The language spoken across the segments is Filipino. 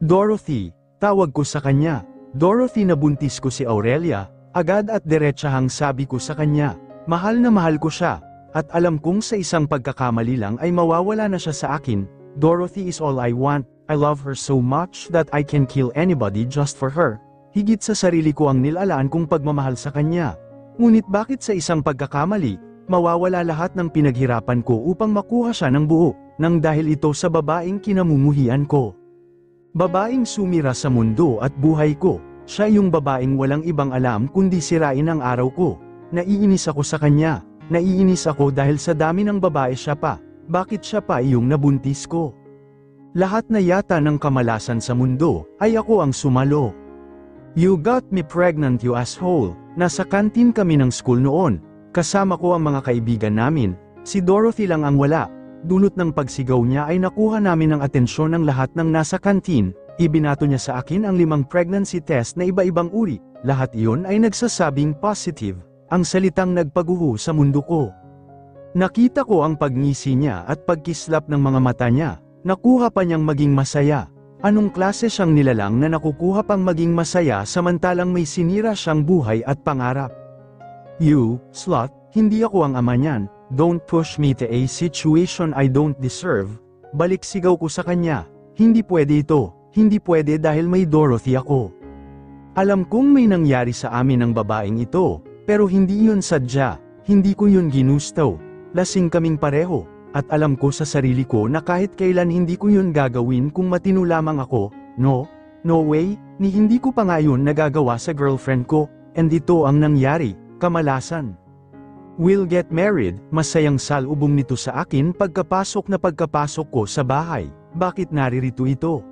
Dorothy, tawag ko sa kanya. Dorothy, nabuntis ko si Aurelia, agad at diretsahang sabi ko sa kanya. Mahal na mahal ko siya, at alam kong sa isang pagkakamali lang ay mawawala na siya sa akin. Dorothy is all I want. I love her so much that I can kill anybody just for her. Higit sa sarili ko ang nilalaan kong pagmamahal sa kanya. Ngunit bakit sa isang pagkakamali, mawawala lahat ng pinaghirapan ko upang makuha siya ng buo, nang dahil ito sa babaeng kinamumuhian ko. Babaeng sumira sa mundo at buhay ko, siya yung babaeng walang ibang alam kundi sirain ang araw ko. Naiinis ako sa kanya, naiinis ako dahil sa dami ng babae siya pa, bakit siya pa yung nabuntis ko? Lahat na yata ng kamalasan sa mundo, ay ako ang sumalo. You got me pregnant, you asshole. Nasa kantin kami ng school noon, kasama ko ang mga kaibigan namin, si Dorothy lang ang wala. Dulot ng pagsigaw niya ay nakuha namin ang atensyon ng lahat ng nasa kantin, ibinato niya sa akin ang 5 pregnancy test na iba-ibang uri, lahat iyon ay nagsasabing positive, ang salitang nagpaguho sa mundo ko. Nakita ko ang pagngisi niya at pagkislap ng mga mata niya, nakuha pa niyang maging masaya. Anong klase siyang nilalang na nakukuha pang maging masaya samantalang may sinira siyang buhay at pangarap? You, slut, hindi ako ang ama niyan. Don't push me to a situation I don't deserve. Balik sigaw ko sa kanya. Hindi pwede ito, hindi pwede dahil may Dorothy ako. Alam kong may nangyari sa amin ng babaeng ito, pero hindi yun sadya, hindi ko yun ginusto. Lasing kaming pareho, at alam ko sa sarili ko na kahit kailan hindi ko yun gagawin kung matino lamang ako. No way, ni hindi ko pa nga yun nagagawa sa girlfriend ko, and ito ang nangyari, kamalasan. We'll get married, masayang salubong nito sa akin pagkapasok ko sa bahay. Bakit naririto ito?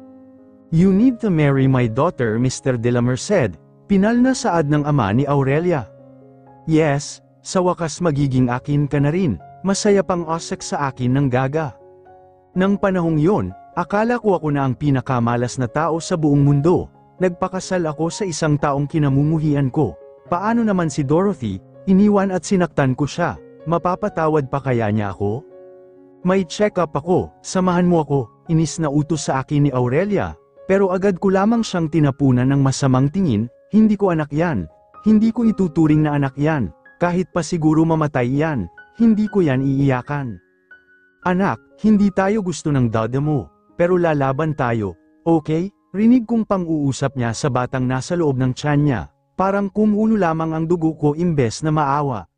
You need to marry my daughter, Mr. De La Merced, pinal na saad ng ama ni Aurelia. Yes, sa wakas magiging akin ka na rin, masaya pang osek sa akin ng gaga. Nang panahong yon, akala ko ako na ang pinakamalas na tao sa buong mundo. Nagpakasal ako sa isang taong kinamumuhian ko. Paano naman si Dorothy? Iniwan at sinaktan ko siya, mapapatawad pa kaya niya ako? May check-up ako, samahan mo ako, inis na utos sa akin ni Aurelia, pero agad ko lamang siyang tinapunan ng masamang tingin, hindi ko anak yan, hindi ko ituturing na anak yan, kahit pa siguro mamatay yan, hindi ko yan iiyakan. Anak, hindi tayo gusto ng dada mo, pero lalaban tayo, okay? Rinig kong pang-uusap niya sa batang nasa loob ng tiyan niya. Parang kumulo lamang ang dugo ko imbes na maawa.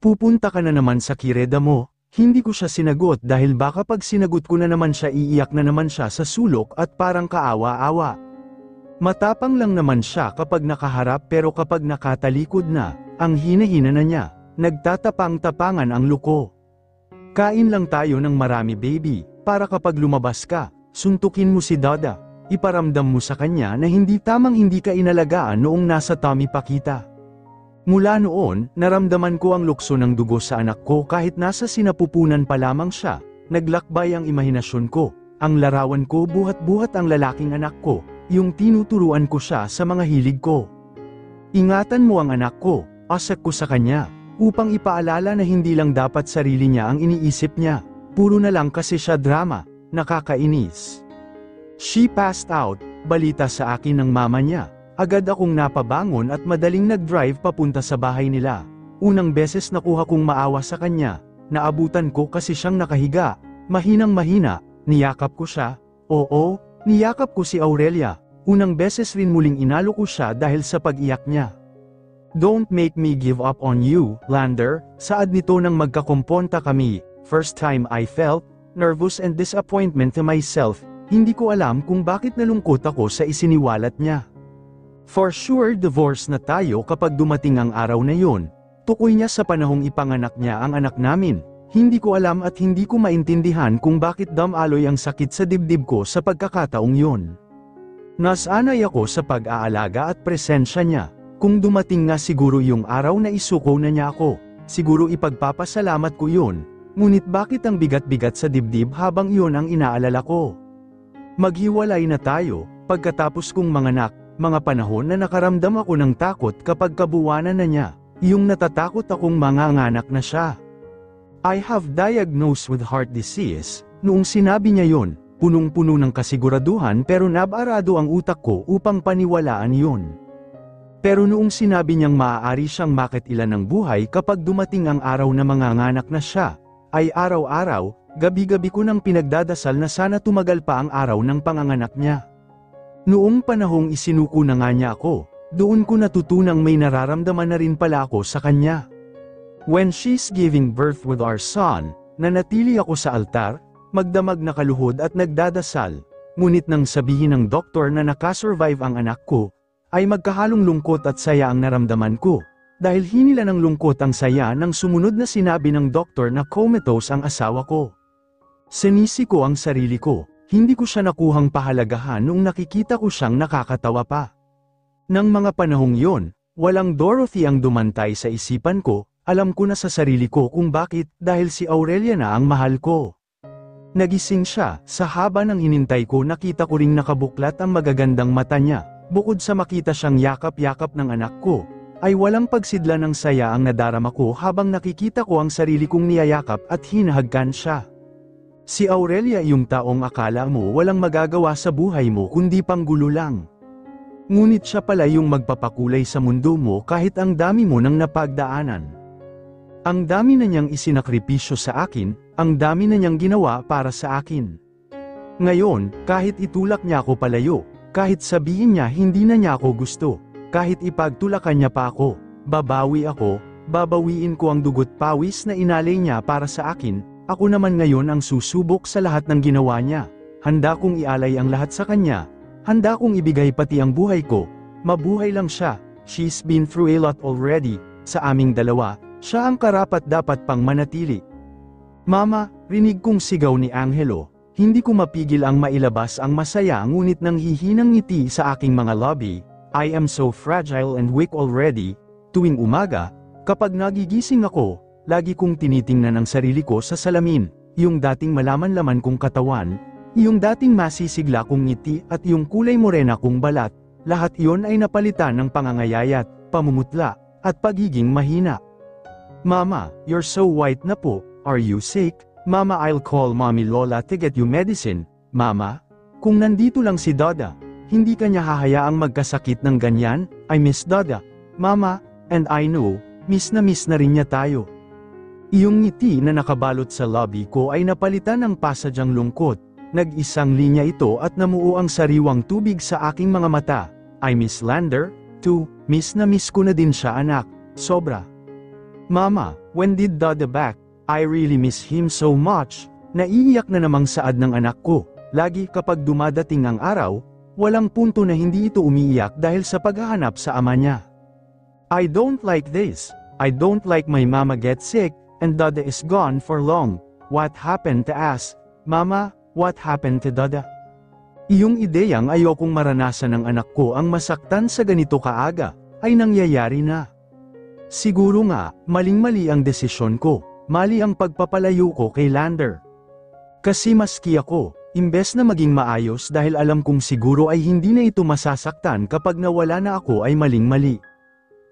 Pupunta ka na naman sa kireda mo, hindi ko siya sinagot dahil baka pag sinagot ko na naman siya iiyak na naman siya sa sulok at parang kaawa-awa. Matapang lang naman siya kapag nakaharap pero kapag nakatalikod na, ang hina-hina na niya, nagtatapang-tapangan ang luko. Kain lang tayo ng marami baby, para kapag lumabas ka, suntukin mo si Dada. Iparamdam mo sa kanya na hindi tamang hindi ka inalagaan noong nasa tummy pa kita. Mula noon, naramdaman ko ang lukso ng dugo sa anak ko kahit nasa sinapupunan pa lamang siya, naglakbay ang imahinasyon ko, ang larawan ko buhat-buhat ang lalaking anak ko, yung tinuturuan ko siya sa mga hilig ko. Ingatan mo ang anak ko, asak ko sa kanya, upang ipaalala na hindi lang dapat sarili niya ang iniisip niya, puro na lang kasi siya drama, nakakainis. She passed out, balita sa akin ng mama niya. Agad akong napabangon at madaling nag-drive papunta sa bahay nila. Unang beses nakuha kong maawa sa kanya, naabutan ko kasi siyang nakahiga, mahinang-mahina, niyakap ko siya. Oo, niyakap ko si Aurelia. Unang beses rin muling inalo ko siya dahil sa pag-iyak niya. Don't make me give up on you, Lander, saad nito nang magkakomponta kami. First time I felt nervous and disappointment to myself. Hindi ko alam kung bakit nalungkot ako sa isiniwalat niya. For sure divorce na tayo kapag dumating ang araw na yun. Tukoy niya sa panahong ipanganak niya ang anak namin. Hindi ko alam at hindi ko maintindihan kung bakit damaloy ang sakit sa dibdib ko sa pagkakataong yun. Nasanay ako sa pag-aalaga at presensya niya. Kung dumating nga siguro yung araw na isuko na niya ako, siguro ipagpapasalamat ko yun. Ngunit bakit ang bigat-bigat sa dibdib habang yun ang inaalala ko? Maghiwalay na tayo, pagkatapos kong manganak, mga panahon na nakaramdam ako ng takot kapag kabuwanan na niya, yung natatakot akong manganganak na siya. I have diagnosed with heart disease, noong sinabi niya yon, punong-puno ng kasiguraduhan pero nabarado ang utak ko upang paniwalaan yun. Pero noong sinabi niyang maaari siyang makitilan ng buhay kapag dumating ang araw na manganganak na siya, ay araw-araw, gabi-gabi ko nang pinagdadasal na sana tumagal pa ang araw ng panganganak niya. Noong panahong isinuko na nga niya ako, doon ko natutunang may nararamdaman na rin pala ako sa kanya. When she's giving birth with our son, nanatili ako sa altar, magdamag na kaluhod at nagdadasal, ngunit nang sabihin ng doktor na nakasurvive ang anak ko, ay magkahalong lungkot at saya ang naramdaman ko, dahil hinila ng lungkot ang saya nang sumunod na sinabi ng doktor na comatose ang asawa ko. Sinisi ko ang sarili ko, hindi ko siya nakuhang pahalagahan noong nakikita ko siyang nakakatawa pa. Nang mga panahong yon, walang Dorothy ang dumantay sa isipan ko, alam ko na sa sarili ko kung bakit, dahil si Aurelia na ang mahal ko. Nagising siya, sa haba ng hinintay ko nakita ko ring nakabuklat ang magagandang mata niya, bukod sa makita siyang yakap-yakap ng anak ko, ay walang pagsidla ng saya ang nadarama ko habang nakikita ko ang sarili kong niyayakap at hinahagkan siya. Si Aurelia yung taong akala mo walang magagawa sa buhay mo kundi panggulo lang. Ngunit siya pala yung magpapakulay sa mundo mo kahit ang dami mo nang napagdaanan. Ang dami na niyang isinakripisyo sa akin, ang dami na niyang ginawa para sa akin. Ngayon, kahit itulak niya ako palayo, kahit sabihin niya hindi na niya ako gusto, kahit ipagtulakan niya pa ako, babawiin ko ang dugot pawis na inalay niya para sa akin, ako naman ngayon ang susubok sa lahat ng ginawa niya, handa kong ialay ang lahat sa kanya. Handa kong ibigay pati ang buhay ko, mabuhay lang siya, she's been through a lot already, sa aming dalawa, siya ang karapat-dapat pang manatili. Mama, rinig kong sigaw ni Angelo, hindi ko mapigil ang mailabas ang masaya ngunit nang hihinang ngiti sa aking mga labi, I am so fragile and weak already, tuwing umaga, kapag nagigising ako, lagi kong tinitingnan ang sarili ko sa salamin, yung dating malaman-laman kong katawan, yung dating masisigla kong ngiti at yung kulay morena kong balat, lahat iyon ay napalitan ng pangangayayat, pamumutla, at pagiging mahina. Mama, you're so white na po, are you sick? Mama, I'll call Mommy Lola to get you medicine. Mama, kung nandito lang si Dada, hindi kanya hahayaang magkasakit ng ganyan, I miss Dada. Mama, and I know, miss na rin niya tayo. Iyong ngiti na nakabalot sa lobby ko ay napalitan ng pasadyang lungkot. Nag-isang linya ito at namuo ang sariwang tubig sa aking mga mata. I miss Lander, too, miss na miss ko na din siya anak, sobra. Mama, when did Dada back? I really miss him so much. Naiiyak na namang saad ng anak ko. Lagi kapag dumadating ang araw, walang punto na hindi ito umiiyak dahil sa paghahanap sa ama niya. I don't like this. I don't like my mama get sick, and Dada is gone for long. What happened to us? Mama, what happened to Dada? Iyong ideyang ayokong maranasan ng anak ko ang masaktan sa ganito kaaga, ay nangyayari na. Siguro nga, maling-mali ang desisyon ko, mali ang pagpapalayo ko kay Lander. Kasi maski ako, imbes na maging maayos dahil alam kong siguro ay hindi na ito masasaktan kapag nawala na ako ay maling-mali.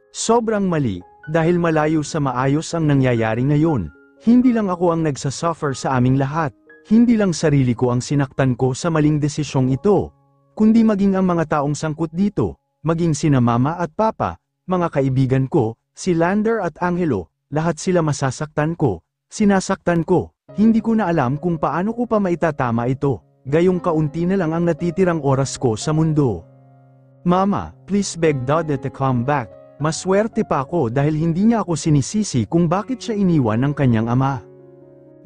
Sobrang mali, dahil malayo sa maayos ang nangyayari ngayon, hindi lang ako ang nagsasuffer sa aming lahat. Hindi lang sarili ko ang sinaktan ko sa maling desisyong ito, kundi maging ang mga taong sangkot dito, maging sina mama at papa, mga kaibigan ko, si Lander at Angelo, lahat sila masasaktan ko, sinasaktan ko, hindi ko na alam kung paano ko pa maitatama ito, gayong kaunti na lang ang natitirang oras ko sa mundo. Mama, please beg Dada to come back, maswerte pa ako dahil hindi niya ako sinisisi kung bakit siya iniwan ng kanyang ama.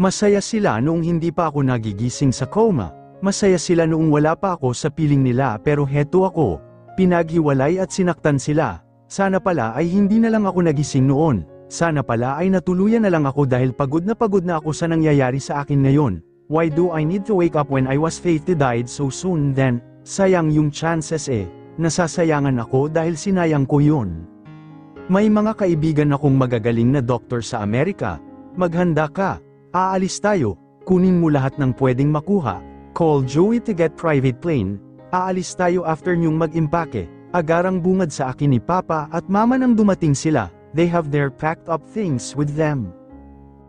Masaya sila noong hindi pa ako nagigising sa coma, masaya sila noong wala pa ako sa piling nila pero heto ako, pinaghiwalay at sinaktan sila, sana pala ay hindi na lang ako nagising noon, sana pala ay natuluyan na lang ako dahil pagod na ako sa nangyayari sa akin ngayon, why do I need to wake up when I was fated died so soon then, sayang yung chances nasasayangan ako dahil sinayang ko yun. May mga kaibigan akong magagaling na doktor sa Amerika, maghanda ka. Aalis tayo, kunin mo lahat ng pwedeng makuha, call Joey to get private plane, aalis tayo after nyong mag-impake, agarang bungad sa akin ni Papa at Mama nang dumating sila, they have their packed up things with them.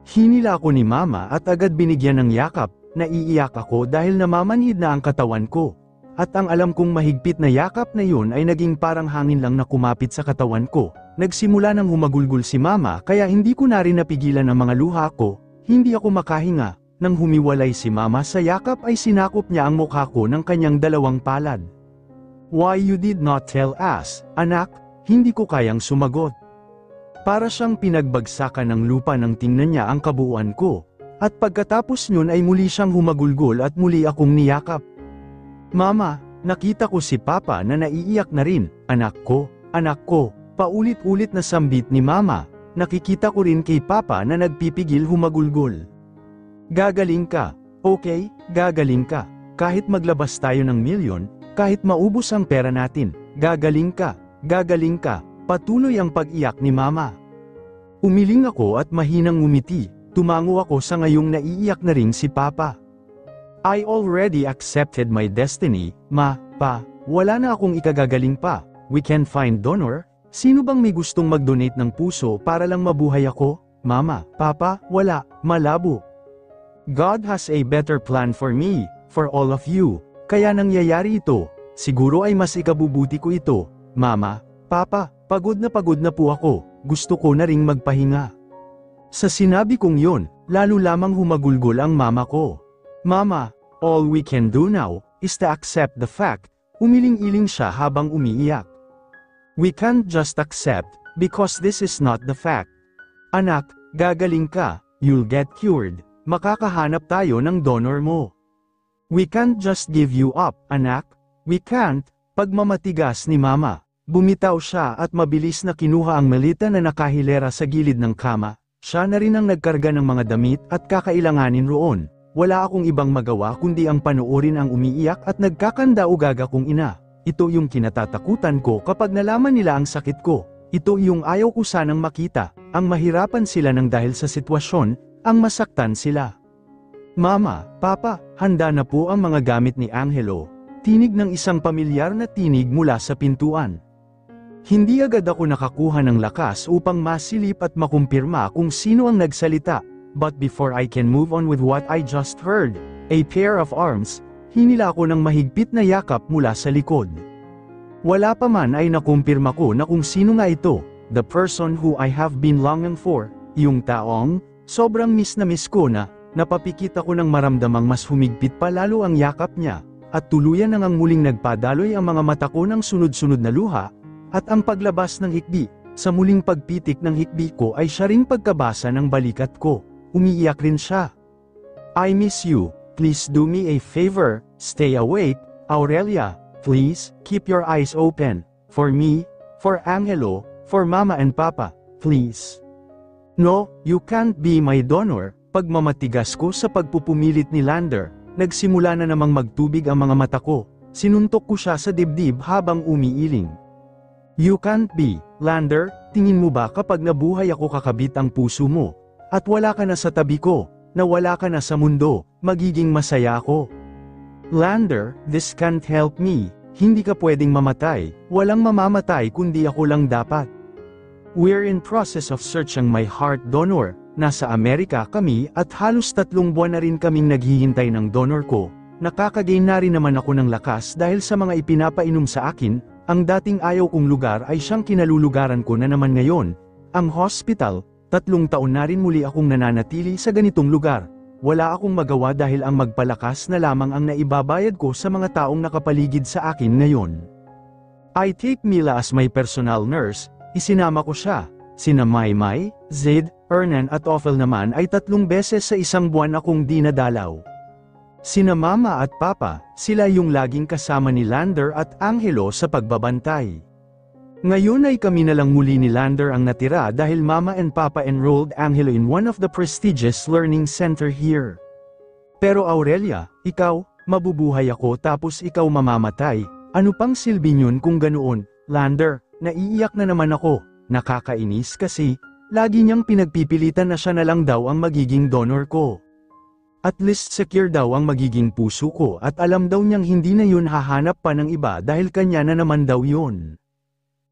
Hinila ako ni Mama at agad binigyan ng yakap, naiiyak ako dahil namamanhid na ang katawan ko. At ang alam kong mahigpit na yakap na yun ay naging parang hangin lang na kumapit sa katawan ko. Nagsimula nang humagulgol si mama kaya hindi ko na rin napigilan ang mga luha ko, hindi ako makahinga. Nang humiwalay si mama sa yakap ay sinakop niya ang mukha ko ng kanyang dalawang palad. Why you did not tell us, anak? Hindi ko kayang sumagot. Para siyang pinagbagsakan ng lupa nang tingnan niya ang kabuuan ko. At pagkatapos nun ay muli siyang humagulgol at muli akong niyakap. Mama, nakita ko si Papa na naiiyak na rin, anak ko, paulit-ulit na sambit ni Mama, nakikita ko rin kay Papa na nagpipigil humagulgol. Gagaling ka, okay, gagaling ka, kahit maglabas tayo ng milyon, kahit maubos ang pera natin, gagaling ka, patuloy ang pag-iyak ni Mama. Umiling ako at mahinang ngumiti, tumango ako sa ngayong naiiyak na rin si Papa. I already accepted my destiny, Ma, Pa, wala na akong ikagagaling pa, we can find donor, sino bang may gustong mag-donate ng puso para lang mabuhay ako? Mama, Papa, wala, malabo. God has a better plan for me, for all of you, kaya nangyayari ito, siguro ay mas ikabubuti ko ito, Mama, Papa, pagod na po ako, gusto ko na ring magpahinga. Sa sinabi kong yon, lalo lamang humagulgol ang mama ko. Mama, all we can do now, is to accept the fact, umiling-iling siya habang umiiyak. We can't just accept, because this is not the fact. Anak, gagaling ka, you'll get cured, makakahanap tayo ng donor mo. We can't just give you up, anak, we can't, pagmamatigas ni mama. Bumitaw siya at mabilis na kinuha ang malita na nakahilera sa gilid ng kama, siya na rin ang nagkarga ng mga damit at kakailanganin roon. Wala akong ibang magawa kundi ang panoorin ang umiiyak at nagkakanda-ugaga kong ina. Ito yung kinatatakutan ko kapag nalaman nila ang sakit ko. Ito yung ayaw ko sanang makita, ang mahirapan sila ng dahil sa sitwasyon, ang masaktan sila. Mama, Papa, handa na po ang mga gamit ni Angelo. Tinig ng isang pamilyar na tinig mula sa pintuan. Hindi agad ako nakakuha ng lakas upang masilip at makumpirma kung sino ang nagsalita. But before I can move on with what I just heard, a pair of arms, hinila ako ng mahigpit na yakap mula sa likod. Wala pa man ay nakumpirma ko na kung sino nga ito, the person who I have been longing for, yung taong, sobrang miss na miss ko na, napapikit ako ng maramdamang mas humigpit pa lalo ang yakap niya, at tuluyan nang muling nagpadaloy ang mga mata ko ng sunod-sunod na luha, at ang paglabas ng hikbi, sa muling pagpitik ng hikbi ko ay siya ring pagkabasa ng balikat ko. Umiiyak rin siya. I miss you, please do me a favor, stay awake, Aurelia, please, keep your eyes open, for me, for Angelo, for Mama and Papa, please. No, you can't be my donor, pagmamatigas ko sa pagpupumilit ni Lander, nagsimula na namang magtubig ang mga mata ko, sinuntok ko siya sa dibdib habang umiiling. You can't be, Lander, tingin mo ba kapag nabuhay ako kakabit ang puso mo? At wala ka na sa tabi ko, na wala ka na sa mundo, magiging masaya ako. Lander, this can't help me, hindi ka pwedeng mamatay, walang mamamatay kundi ako lang dapat. We're in process of searching my heart donor, nasa Amerika kami at halos 3 buwan na rin kaming naghihintay ng donor ko, nakakagain na rin naman ako ng lakas dahil sa mga ipinapainom sa akin, ang dating ayaw kong lugar ay siyang kinalulugaran ko na naman ngayon, ang hospital. 3 taon na rin muli akong nananatili sa ganitong lugar. Wala akong magawa dahil ang magpalakas na lamang ang naibabayad ko sa mga taong nakapaligid sa akin ngayon. I take Mila as my personal nurse, isinama ko siya. Sina Maymay, Zed, Hernan at Ophel naman ay 3 beses sa isang buwan akong dinadalaw. Sina Mama at Papa, sila yung laging kasama ni Lander at Angelo sa pagbabantay. Ngayon ay kami na lang muli ni Lander ang natira dahil Mama and Papa enrolled Angelo in one of the prestigious learning center here. Pero Aurelia, ikaw, mabubuhay ako tapos ikaw mamamatay, ano pang silbi yun kung ganoon? Lander, naiiyak na naman ako, nakakainis kasi, lagi niyang pinagpipilitan na siya na lang daw ang magiging donor ko. At least secure daw ang magiging puso ko at alam daw niyang hindi na yun hahanap pa ng iba dahil kanya na naman daw yun.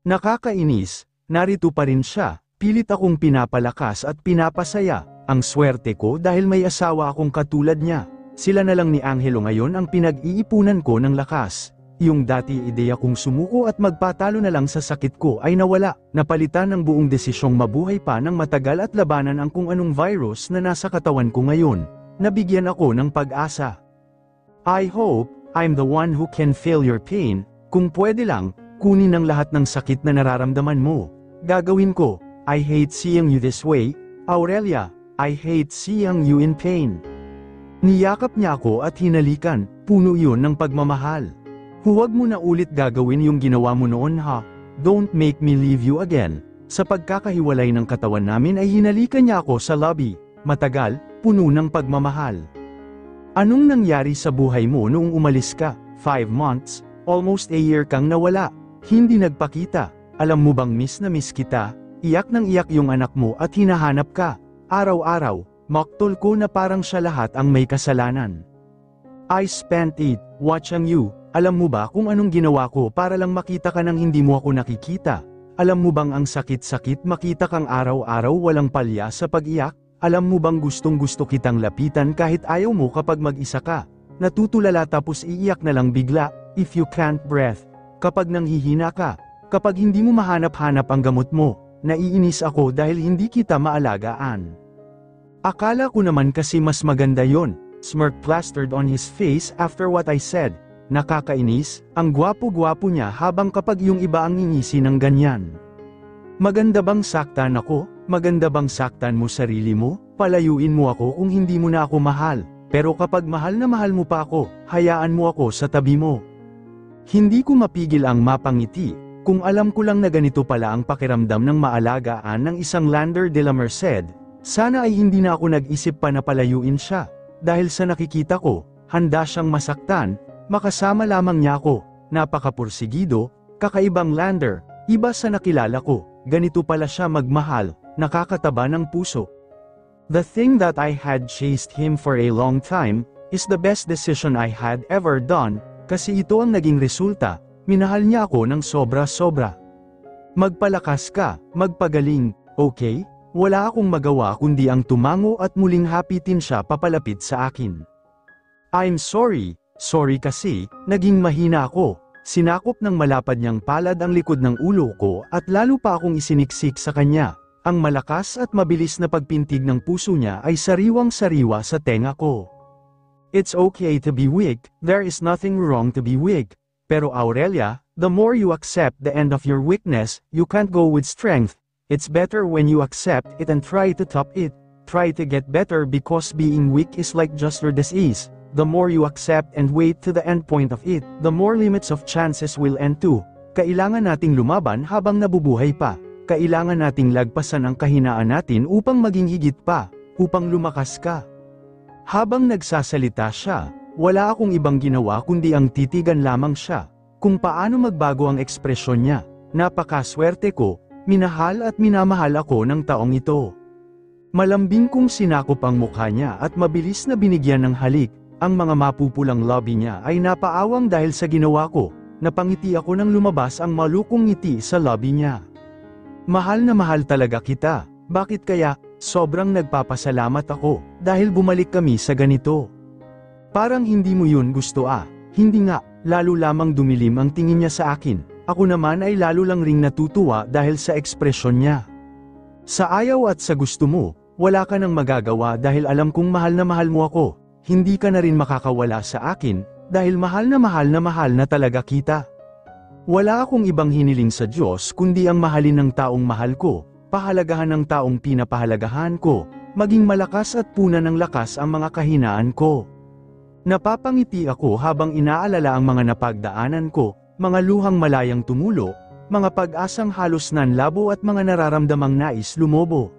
Nakakainis, narito pa rin siya, pilit akong pinapalakas at pinapasaya, ang swerte ko dahil may asawa akong katulad niya. Sila na lang ni Angelo ngayon ang pinag-iipunan ko ng lakas. Yung dati ideya kong sumuko at magpatalo na lang sa sakit ko ay nawala, napalitan ng buong desisyong mabuhay pa ng matagal at labanan ang kung anong virus na nasa katawan ko ngayon. Nabigyan ako ng pag-asa. I hope, I'm the one who can feel your pain. Kung pwede lang, kunin ang lahat ng sakit na nararamdaman mo. Gagawin ko. I hate seeing you this way, Aurelia. I hate seeing you in pain. Niyakap niya ako at hinalikan, puno yun ng pagmamahal. Huwag mo na ulit gagawin yung ginawa mo noon ha. Don't make me leave you again. Sa pagkakahiwalay ng katawan namin ay hinalikan niya ako sa lobby. Matagal, puno ng pagmamahal. Anong nangyari sa buhay mo noong umalis ka? 5 months, almost a year kang nawala. Hindi nagpakita. Alam mo bang miss na miss kita? Iyak ng iyak yung anak mo at hinahanap ka. Araw-araw, maktol ko na parang siya lahat ang may kasalanan. I spent it watching you. Alam mo ba kung anong ginawa ko para lang makita ka nang hindi mo ako nakikita? Alam mo bang ang sakit-sakit makita kang araw-araw walang palya sa pag-iyak? Alam mo bang gustong-gusto kitang lapitan kahit ayaw mo kapag mag-isa ka? Natutulala tapos iiyak na lang bigla, if you can't breathe. Kapag nanghihina ka, kapag hindi mo mahanap-hanap ang gamot mo, naiinis ako dahil hindi kita maalagaan. Akala ko naman kasi mas maganda yon. Smirk plastered on his face after what I said. Nakakainis, ang gwapo-gwapo niya habang kapag yung iba ang ngingisi ng ganyan. Maganda bang saktan ako? Maganda bang saktan mo sarili mo? Palayuin mo ako kung hindi mo na ako mahal. Pero kapag mahal na mahal mo pa ako, hayaan mo ako sa tabi mo. Hindi ko mapigil ang mapangiti, kung alam ko lang na ganito pala ang pakiramdam ng maalagaan ng isang Lander de la Merced, sana ay hindi na ako nag-isip pa na palayuin siya. Dahil sa nakikita ko, handa siyang masaktan, makasama lamang niya ako, napakapursigido, kakaibang Lander, iba sa nakilala ko, ganito pala siya magmahal, nakakataba ng puso. The thing that I had chased him for a long time, is the best decision I had ever done, kasi ito ang naging resulta, minahal niya ako ng sobra-sobra. Magpalakas ka, magpagaling, okay? Wala akong magawa kundi ang tumango at muling hapitin siya papalapit sa akin. I'm sorry. Sorry kasi, naging mahina ako. Sinakop ng malapad niyang palad ang likod ng ulo ko at lalo pa akong isiniksik sa kanya. Ang malakas at mabilis na pagpintig ng puso niya ay sariwang-sariwa sa tenga ko. It's okay to be weak, there is nothing wrong to be weak. Pero Aurelia, the more you accept the end of your weakness, you can't go with strength. It's better when you accept it and try to top it. Try to get better because being weak is like just your disease. The more you accept and wait to the end point of it, the more limits of chances will end too. Kailangan nating lumaban habang nabubuhay pa. Kailangan nating lagpasan ang kahinaan natin upang maging higit pa, upang lumakas ka. Habang nagsasalita siya, wala akong ibang ginawa kundi ang titigan lamang siya. Kung paano magbago ang ekspresyon niya. Napakaswerte ko, minahal at minamahal ako ng taong ito. Malambing kong sinakop ang mukha niya at mabilis na binigyan ng halik. Ang mga mapupulang labi niya ay napaawang dahil sa ginawa ko, napangiti ako nang lumabas ang malukong ngiti sa labi niya. Mahal na mahal talaga kita, bakit kaya, sobrang nagpapasalamat ako, dahil bumalik kami sa ganito. Parang hindi mo yun gusto hindi nga, lalo lamang dumilim ang tingin niya sa akin, ako naman ay lalo lang ring natutuwa dahil sa ekspresyon niya. Sa ayaw at sa gusto mo, wala ka nang magagawa dahil alam kong mahal na mahal mo ako. Hindi ka na rin makakawala sa akin, dahil mahal na talaga kita. Wala akong ibang hiniling sa Diyos kundi ang mahalin ng taong mahal ko, pahalagahan ng taong pinapahalagahan ko, maging malakas at punan ng lakas ang mga kahinaan ko. Napapangiti ako habang inaalala ang mga napagdaanan ko, mga luhang malayang tumulo, mga pag-asang halos nanlabo at mga nararamdamang nais lumobo.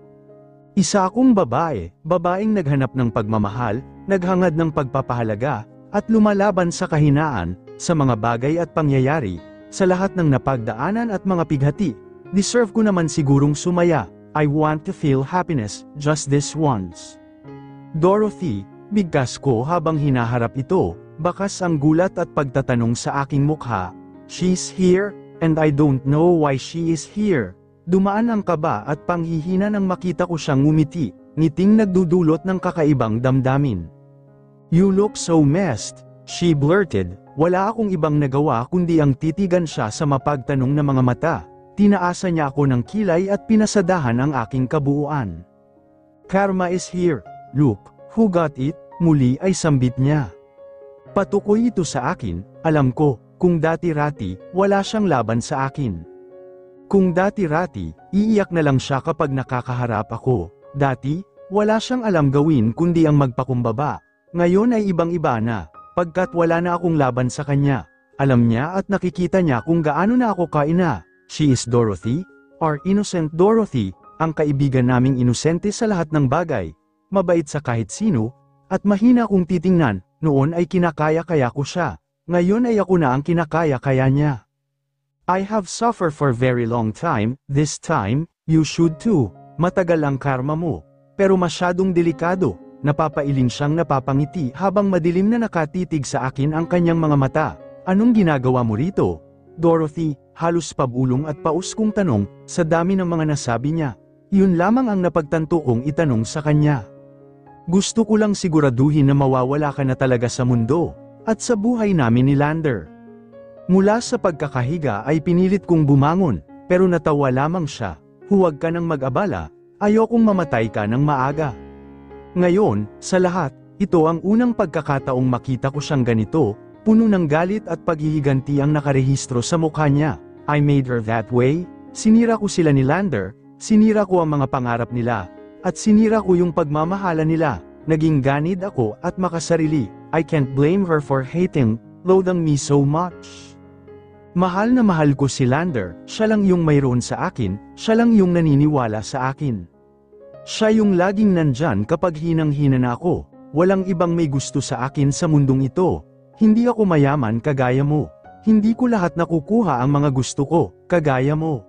Isa akong babaeng naghanap ng pagmamahal, naghangad ng pagpapahalaga, at lumalaban sa kahinaan, sa mga bagay at pangyayari, sa lahat ng napagdaanan at mga pighati. Deserve ko naman sigurong sumaya, I want to feel happiness, just this once. Dorothy, bigkas ko habang hinaharap ito, bakas ang gulat at pagtatanong sa aking mukha. She's here, and I don't know why she is here. Dumaan ang kaba at panghihina nang makita ko siyang ngumiti, ngiting nagdudulot ng kakaibang damdamin. You look so messed, she blurted. Wala akong ibang nagawa kundi ang titigan siya sa mapagtanong na mga mata. Tinaasa niya ako ng kilay at pinasadahan ang aking kabuuan. Karma is here. Look, who got it? Muli ay sambit niya. Patukoy ito sa akin. Alam ko, kung dati-rati, wala siyang laban sa akin. Kung dati-rati, iiyak na lang siya kapag nakakaharap ako. Dati, wala siyang alam gawin kundi ang magpakumbaba. Ngayon ay ibang-iba na, pagkat wala na akong laban sa kanya. Alam niya at nakikita niya kung gaano na ako kaina. She is Dorothy, our innocent Dorothy, ang kaibigan naming inosente sa lahat ng bagay. Mabait sa kahit sino, at mahina kung titingnan. Noon ay kinakaya-kaya ko siya. Ngayon ay ako na ang kinakaya-kaya niya. I have suffered for very long time. This time, you should too. Matagal ang karma mo. Pero masyadong delikado. Napapailing siyang napapangiti habang madilim na nakatitig sa akin ang kanyang mga mata. Anong ginagawa mo rito? Dorothy, halos pabulong at paus kong tanong, sa dami ng mga nasabi niya. Yun lamang ang napagtanto kong itanong sa kanya. Gusto ko lang siguraduhin na mawawala ka na talaga sa mundo, at sa buhay namin ni Lander. Mula sa pagkakahiga ay pinilit kong bumangon, pero natawa lamang siya. Huwag ka nang mag-abala, ayokong mamatay ka ng maaga. Ngayon, sa lahat, ito ang unang pagkakataong makita ko siyang ganito, puno ng galit at paghihiganti ang nakarehistro sa mukha niya. I made her that way, sinira ko sila ni Lander, sinira ko ang mga pangarap nila, at sinira ko yung pagmamahala nila. Naging ganid ako at makasarili. I can't blame her for hating, loathing me so much. Mahal na mahal ko si Lander, siya lang yung mayroon sa akin, siya lang yung naniniwala sa akin. Siya yung laging nandyan kapag hinang-hina na ako. Walang ibang may gusto sa akin sa mundong ito. Hindi ako mayaman kagaya mo. Hindi ko lahat nakukuha ang mga gusto ko, kagaya mo.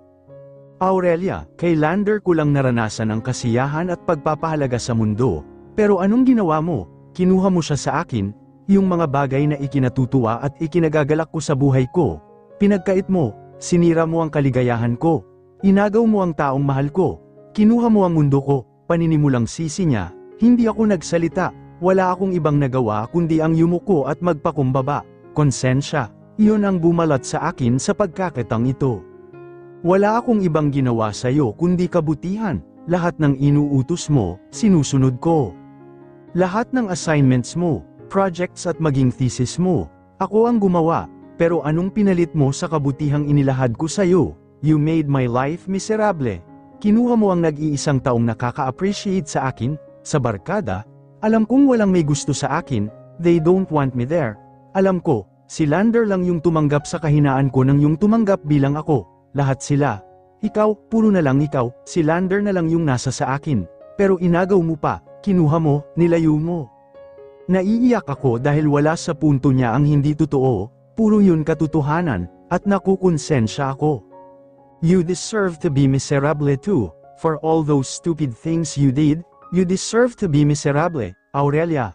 Aurelia, kay Lander ko lang naranasan ang kasiyahan at pagpapahalaga sa mundo. Pero anong ginawa mo? Kinuha mo siya sa akin, yung mga bagay na ikinatutuwa at ikinagagalak ko sa buhay ko. Pinagkait mo, sinira mo ang kaligayahan ko. Inagaw mo ang taong mahal ko. Kinuha mo ang mundo ko, paninimulang sisi niya. Hindi ako nagsalita, wala akong ibang nagawa kundi ang yumuko at magpakumbaba. Konsensya, iyon ang bumalat sa akin sa pagkakataong ito. Wala akong ibang ginawa sa iyo kundi kabutihan. Lahat ng inuutos mo, sinusunod ko. Lahat ng assignments mo, projects at maging thesis mo, ako ang gumawa. Pero anong pinalit mo sa kabutihang inilahad ko sa iyo? You made my life miserable. Kinuha mo ang nag-iisang taong nakaka-appreciate sa akin, sa barkada. Alam kong walang may gusto sa akin, they don't want me there. Alam ko, si Lander lang yung tumanggap sa kahinaan ko nang yung tumanggap bilang ako. Lahat sila. Ikaw, puro na lang ikaw, si Lander na lang yung nasa sa akin. Pero inagaw mo pa, kinuha mo, nilayo mo. Naiiyak ako dahil wala sa punto niya ang hindi totoo, puro yun katotohanan, at nakukonsensya ako. You deserve to be miserable too, for all those stupid things you did, you deserve to be miserable, Aurelia.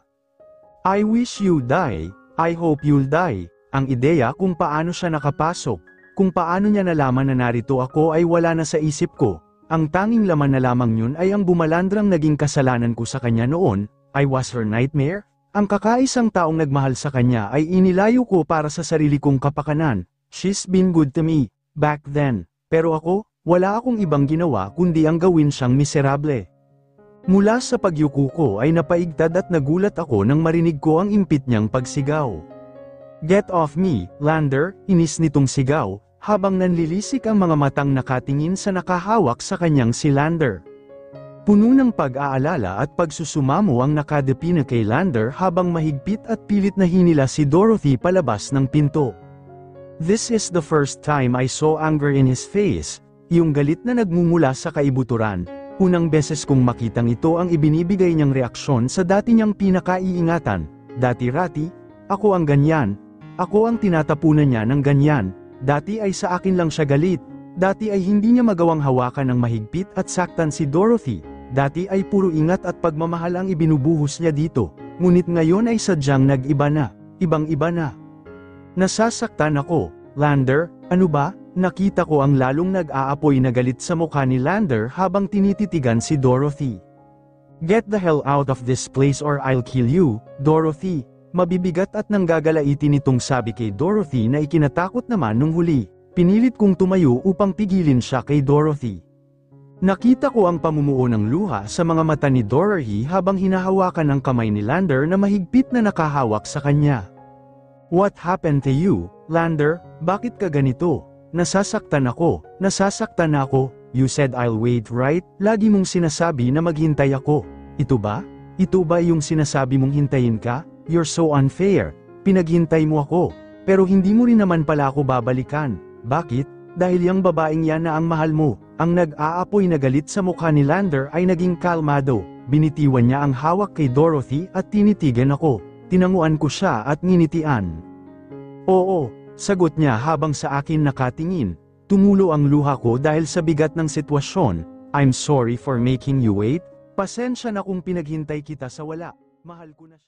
I wish you die, I hope you'll die. Ang ideya kung paano siya nakapasok, kung paano niya nalaman na narito ako ay wala na sa isip ko. Ang tanging laman na lamang yun ay ang bumalandrang naging kasalanan ko sa kanya noon. I was her nightmare. Ang kakaisang taong nagmahal sa kanya ay inilayo ko para sa sarili kong kapakanan. She's been good to me, back then. Pero ako, wala akong ibang ginawa kundi ang gawin siyang miserable. Mula sa pagyuko ko ay napaigtad at nagulat ako nang marinig ko ang impit niyang pagsigaw. Get off me, Lander, inis nitong sigaw, habang nanlilisik ang mga matang nakatingin sa nakahawak sa kanyang si Lander. Puno ng pag-aalala at pagsusumamo ang nakadepina kay Lander habang mahigpit at pilit na hinila si Dorothy palabas ng pinto. This is the first time I saw anger in his face, yung galit na nagmumula sa kaibuturan. Unang beses kong makitang ito ang ibinibigay niyang reaksyon sa dati niyang pinakaiingatan. Dati-rati, ako ang ganyan. Ako ang tinatapunan niya ng ganyan. Dati ay sa akin lang siya galit. Dati ay hindi niya magawang hawakan ng mahigpit at saktan si Dorothy. Dati ay puro ingat at pagmamahal ang ibinubuhos niya dito. Ngunit ngayon ay sadyang nag-iba na. Ibang-iba na. Nasasaktan ako, Lander, ano ba? Nakita ko ang lalong nag-aapoy na galit sa mukha ni Lander habang tinititigan si Dorothy. Get the hell out of this place or I'll kill you, Dorothy. Mabibigat at nanggagalaitin nitong sabi kay Dorothy na ikinatakot naman nung huli. Pinilit kong tumayo upang pigilin siya kay Dorothy. Nakita ko ang pamumuo ng luha sa mga mata ni Dorothy habang hinahawakan ang kamay ni Lander na mahigpit na nakahawak sa kanya. What happened to you, Lander? Bakit ka ganito? Nasasaktan ako. You said I'll wait, right? Lagi mong sinasabi na maghintay ako. Ito ba? Ito ba yung sinasabi mong hintayin ka? You're so unfair. Pinaghintay mo ako. Pero hindi mo rin naman pala ako babalikan. Bakit? Dahil yung babaeng yan na ang mahal mo. Ang nag-aapoy na galit sa mukha ni Lander ay naging kalmado. Binitiwan niya ang hawak kay Dorothy at tinitigan ako. Tinanguan ko siya at nginitian. Oo, sagot niya habang sa akin nakatingin. Tumulo ang luha ko dahil sa bigat ng sitwasyon. I'm sorry for making you wait. Pasensya na kung pinaghintay kita sa wala. Mahal ko na siya.